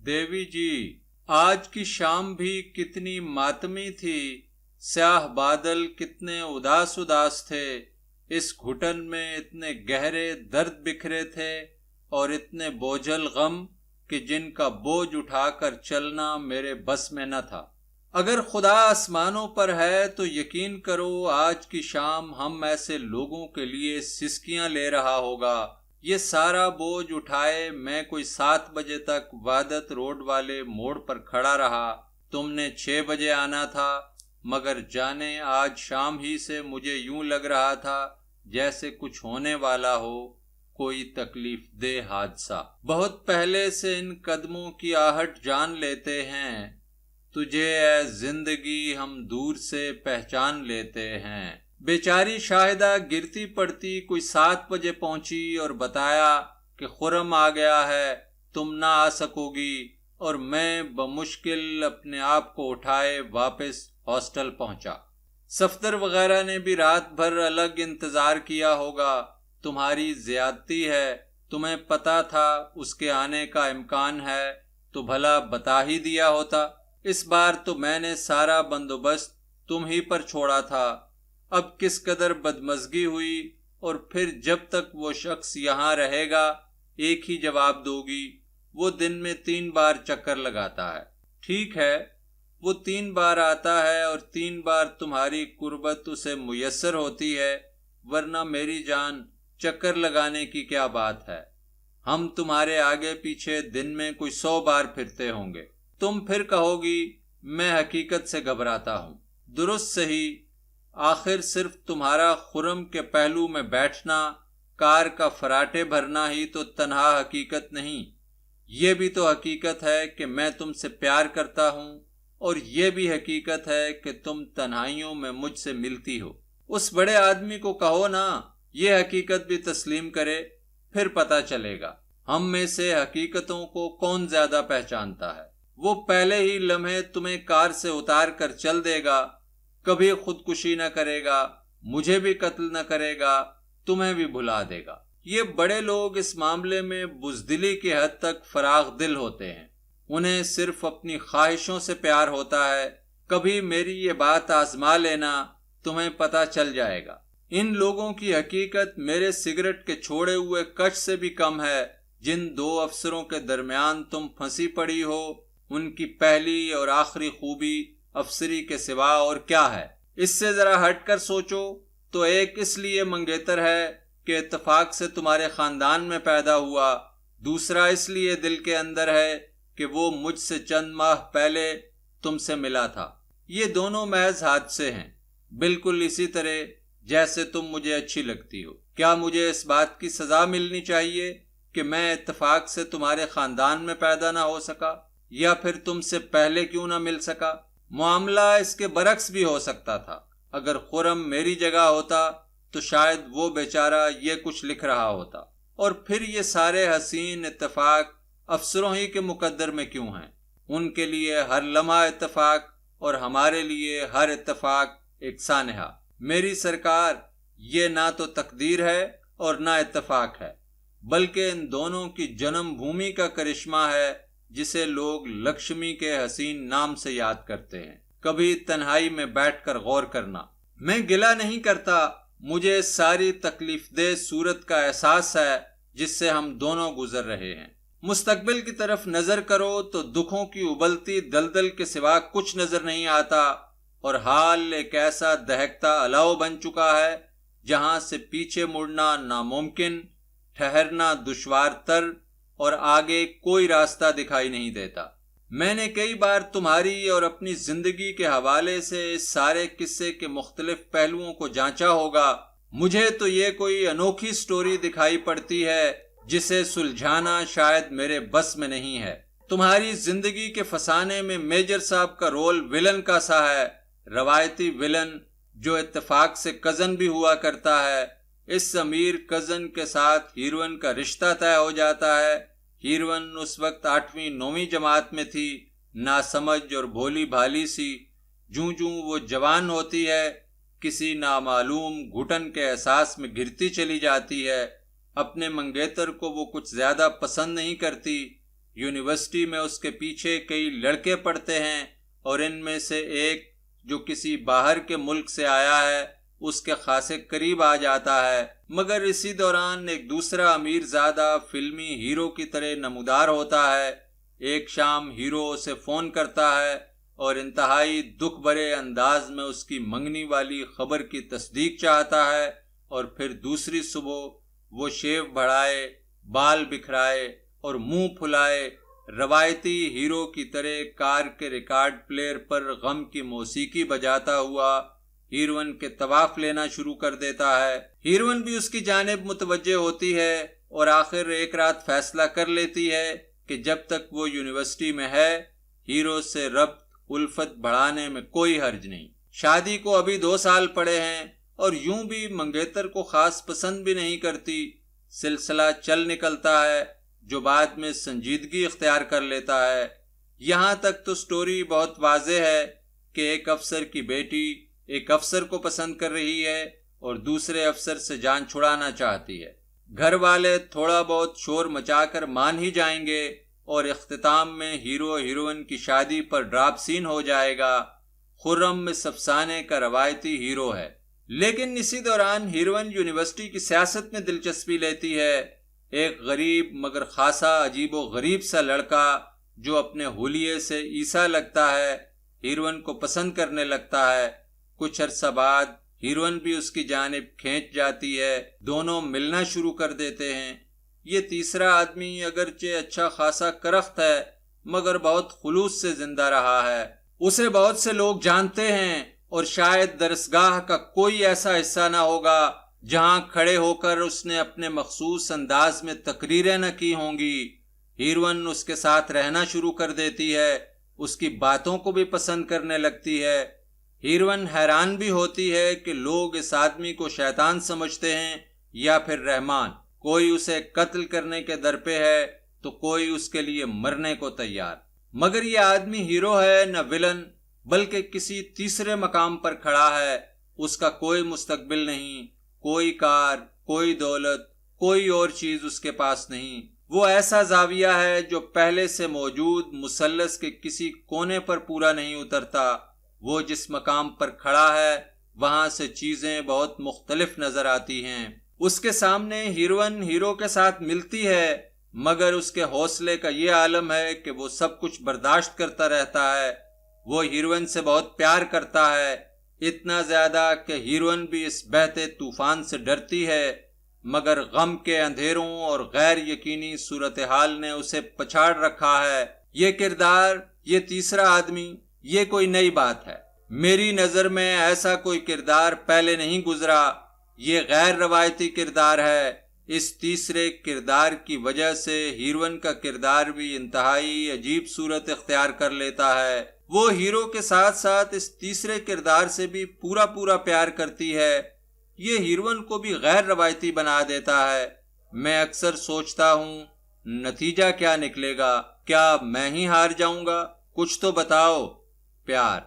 دیوی جی، آج کی شام بھی کتنی ماتمی تھی، سیاہ بادل کتنے اداس اداس تھے، اس گھٹن میں اتنے گہرے درد بکھرے تھے اور اتنے بوجھل غم کہ جن کا بوجھ اٹھا کر چلنا میرے بس میں نہ تھا۔ اگر خدا آسمانوں پر ہے تو یقین کرو آج کی شام ہم ایسے لوگوں کے لیے سسکیاں لے رہا ہوگا۔ یہ سارا بوجھ اٹھائے میں کوئی 7 بجے تک وحدت روڈ والے موڑ پر کھڑا رہا۔ تم نے 6 بجے آنا تھا، مگر جانے آج شام ہی سے مجھے یوں لگ رہا تھا جیسے کچھ ہونے والا ہو، کوئی تکلیف دہ حادثہ۔ بہت پہلے سے ان قدموں کی آہٹ جان لیتے ہیں، تجھے اے زندگی ہم دور سے پہچان لیتے ہیں۔ بیچاری شاہدہ گرتی پڑتی کوئی 7 بجے پہنچی اور بتایا کہ خرم آ گیا ہے، تم نہ آ سکو گی، اور میں بمشکل اپنے آپ کو اٹھائے واپس ہاسٹل پہنچا۔ صفدر وغیرہ نے بھی رات بھر الگ انتظار کیا ہوگا۔ تمہاری زیادتی ہے، تمہیں پتا تھا اس کے آنے کا امکان ہے تو بھلا بتا ہی دیا ہوتا۔ اس بار تو میں نے سارا بندوبست تم ہی پر چھوڑا تھا۔ اب کس قدر بدمزگی ہوئی، اور پھر جب تک وہ شخص یہاں رہے گا ایک ہی جواب دو گی، وہ دن میں 3 بار چکر لگاتا ہے۔ ٹھیک ہے، وہ 3 بار آتا ہے اور 3 بار تمہاری قربت اسے میسر ہوتی ہے، ورنہ میری جان چکر لگانے کی کیا بات ہے؟ ہم تمہارے آگے پیچھے دن میں کوئی 100 بار پھرتے ہوں گے۔ تم پھر کہو گی میں حقیقت سے گھبراتا ہوں۔ درست صحیح، آخر صرف تمہارا خرم کے پہلو میں بیٹھنا، کار کا فراٹے بھرنا ہی تو تنہا حقیقت نہیں، یہ بھی تو حقیقت ہے کہ میں تم سے پیار کرتا ہوں، اور یہ بھی حقیقت ہے کہ تم تنہائیوں میں مجھ سے ملتی ہو۔ اس بڑے آدمی کو کہو نا یہ حقیقت بھی تسلیم کرے، پھر پتہ چلے گا ہم میں سے حقیقتوں کو کون زیادہ پہچانتا ہے۔ وہ پہلے ہی لمحے تمہیں کار سے اتار کر چل دے گا، کبھی خودکشی نہ کرے گا، مجھے بھی قتل نہ کرے گا، تمہیں بھی بھلا دے گا۔ یہ بڑے لوگ اس معاملے میں بزدلی کی حد تک فراغ دل ہوتے ہیں، انہیں صرف اپنی خواہشوں سے پیار ہوتا ہے۔ کبھی میری یہ بات آزما لینا، تمہیں پتہ چل جائے گا۔ ان لوگوں کی حقیقت میرے سگریٹ کے چھوڑے ہوئے کچ سے بھی کم ہے۔ جن 2 افسروں کے درمیان تم پھنسی پڑی ہو، ان کی پہلی اور آخری خوبی افسری کے سوا اور کیا ہے؟ اس سے ذرا ہٹ کر سوچو تو ایک اس لیے منگیتر ہے کہ اتفاق سے تمہارے خاندان میں پیدا ہوا، دوسرا اس لیے دل کے اندر ہے کہ وہ مجھ سے چند ماہ پہلے تم سے ملا تھا۔ یہ دونوں محض حادثے ہیں، بالکل اسی طرح جیسے تم مجھے اچھی لگتی ہو۔ کیا مجھے اس بات کی سزا ملنی چاہیے کہ میں اتفاق سے تمہارے خاندان میں پیدا نہ ہو سکا، یا پھر تم سے پہلے کیوں نہ مل سکا؟ معاملہ اس کے برعکس بھی ہو سکتا تھا۔ اگر خرم میری جگہ ہوتا تو شاید وہ بیچارہ یہ کچھ لکھ رہا ہوتا، اور پھر یہ سارے حسین اتفاق افسروں ہی کے مقدر میں کیوں ہیں؟ ان کے لیے ہر لمحہ اتفاق، اور ہمارے لیے ہر اتفاق ایک سانحہ۔ میری سرکار، یہ نہ تو تقدیر ہے اور نہ اتفاق ہے، بلکہ ان دونوں کی جنم بھومی کا کرشمہ ہے جسے لوگ لکشمی کے حسین نام سے یاد کرتے ہیں۔ کبھی تنہائی میں بیٹھ کر غور کرنا۔ میں گلہ نہیں کرتا، مجھے ساری تکلیف دہ صورت کا احساس ہے جس سے ہم دونوں گزر رہے ہیں۔ مستقبل کی طرف نظر کرو تو دکھوں کی ابلتی دلدل کے سوا کچھ نظر نہیں آتا، اور حال ایک ایسا دہکتا الاؤ بن چکا ہے جہاں سے پیچھے مڑنا ناممکن، ٹھہرنا دشوار تر، اور آگے کوئی راستہ دکھائی نہیں دیتا۔ میں نے کئی بار تمہاری اور اپنی زندگی کے حوالے سے اس سارے قصے کے مختلف پہلوؤں کو جانچا ہوگا۔ مجھے تو یہ کوئی انوکھی سٹوری دکھائی پڑتی ہے جسے سلجھانا شاید میرے بس میں نہیں ہے۔ تمہاری زندگی کے فسانے میں میجر صاحب کا رول ولن کا سا ہے، روایتی ولن جو اتفاق سے کزن بھی ہوا کرتا ہے۔ اس امیر کزن کے ساتھ ہیروئن کا رشتہ طے ہو جاتا ہے۔ ہیروئن اس وقت 8ویں 9ویں جماعت میں تھی، ناسمجھ اور بھولی بھالی سی۔ جوں جوں وہ جوان ہوتی ہے، کسی نامعلوم گھٹن کے احساس میں گرتی چلی جاتی ہے۔ اپنے منگیتر کو وہ کچھ زیادہ پسند نہیں کرتی، یونیورسٹی میں اس کے پیچھے کئی لڑکے پڑھتے ہیں اور ان میں سے ایک جو کسی باہر کے ملک سے آیا ہے اس کے خاصے قریب آ جاتا ہے، مگر اسی دوران ایک دوسرا امیر زادہ فلمی ہیرو کی طرح نمودار ہوتا ہے۔ ایک شام ہیرو اسے فون کرتا ہے اور انتہائی دکھ بھرے انداز میں اس کی منگنی والی خبر کی تصدیق چاہتا ہے، اور پھر دوسری صبح وہ شیو بڑھائے، بال بکھرائے اور منہ پھلائے روایتی ہیرو کی طرح کار کے ریکارڈ پلیئر پر غم کی موسیقی بجاتا ہوا ہیروئن کے طواف لینا شروع کر دیتا ہے۔ ہیروئن بھی اس کی جانب متوجہ ہوتی ہے اور آخر ایک رات فیصلہ کر لیتی ہے کہ جب تک وہ یونیورسٹی میں ہے ہیرو سے ربط الفت بڑھانے میں کوئی حرج نہیں۔ شادی کو ابھی 2 سال پڑے ہیں اور یوں بھی منگیتر کو خاص پسند بھی نہیں کرتی۔ سلسلہ چل نکلتا ہے جو بعد میں سنجیدگی اختیار کر لیتا ہے۔ یہاں تک تو سٹوری بہت واضح ہے کہ ایک افسر کی بیٹی ایک افسر کو پسند کر رہی ہے اور دوسرے افسر سے جان چھڑانا چاہتی ہے۔ گھر والے تھوڑا بہت شور مچا کر مان ہی جائیں گے اور اختتام میں ہیرو ہیروئن کی شادی پر ڈراپ سین ہو جائے گا۔ خرم اس افسانے کا روایتی ہیرو ہے، لیکن اسی دوران ہیروئن یونیورسٹی کی سیاست میں دلچسپی لیتی ہے۔ ایک غریب مگر خاصا عجیب و غریب سا لڑکا جو اپنے حلیے سے عیسیٰ لگتا ہے ہیروئن کو پسند کرنے لگتا ہے۔ کچھ عرصہ بعد ہیروئن بھی اس کی جانب کھینچ جاتی ہے، دونوں ملنا شروع کر دیتے ہیں۔ یہ تیسرا آدمی اگرچہ اچھا خاصا کرخت ہے مگر بہت خلوص سے زندہ رہا ہے۔ اسے بہت سے لوگ جانتے ہیں اور شاید درسگاہ کا کوئی ایسا حصہ نہ ہوگا جہاں کھڑے ہو کر اس نے اپنے مخصوص انداز میں تقریریں نہ کی ہوں گی۔ ہیروئن اس کے ساتھ رہنا شروع کر دیتی ہے، اس کی باتوں کو بھی پسند کرنے لگتی ہے۔ ہیروئن حیران بھی ہوتی ہے کہ لوگ اس آدمی کو شیطان سمجھتے ہیں یا پھر رحمان۔ کوئی اسے قتل کرنے کے در پہ ہے تو کوئی اس کے لیے مرنے کو تیار، مگر یہ آدمی ہیرو ہے نہ ولن، بلکہ کسی تیسرے مقام پر کھڑا ہے۔ اس کا کوئی مستقبل نہیں، کوئی کار، کوئی دولت، کوئی اور چیز اس کے پاس نہیں۔ وہ ایسا زاویہ ہے جو پہلے سے موجود مثلث کے کسی کونے پر پورا نہیں اترتا۔ وہ جس مقام پر کھڑا ہے وہاں سے چیزیں بہت مختلف نظر آتی ہیں۔ اس کے سامنے ہیروئن ہیرو کے ساتھ ملتی ہے مگر اس کے حوصلے کا یہ عالم ہے کہ وہ سب کچھ برداشت کرتا رہتا ہے۔ وہ ہیروئن سے بہت پیار کرتا ہے، اتنا زیادہ کہ ہیروئن بھی اس بہتے طوفان سے ڈرتی ہے، مگر غم کے اندھیروں اور غیر یقینی صورتحال نے اسے پچھاڑ رکھا ہے۔ یہ کردار، یہ تیسرا آدمی، یہ کوئی نئی بات ہے۔ میری نظر میں ایسا کوئی کردار پہلے نہیں گزرا۔ یہ غیر روایتی کردار ہے۔ اس تیسرے کردار کی وجہ سے ہیروئن کا کردار بھی انتہائی عجیب صورت اختیار کر لیتا ہے۔ وہ ہیرو کے ساتھ ساتھ اس تیسرے کردار سے بھی پورا پیار کرتی ہے۔ یہ ہیروئن کو بھی غیر روایتی بنا دیتا ہے۔ میں اکثر سوچتا ہوں نتیجہ کیا نکلے گا؟ کیا میں ہی ہار جاؤں گا؟ کچھ تو بتاؤ۔ پیار۔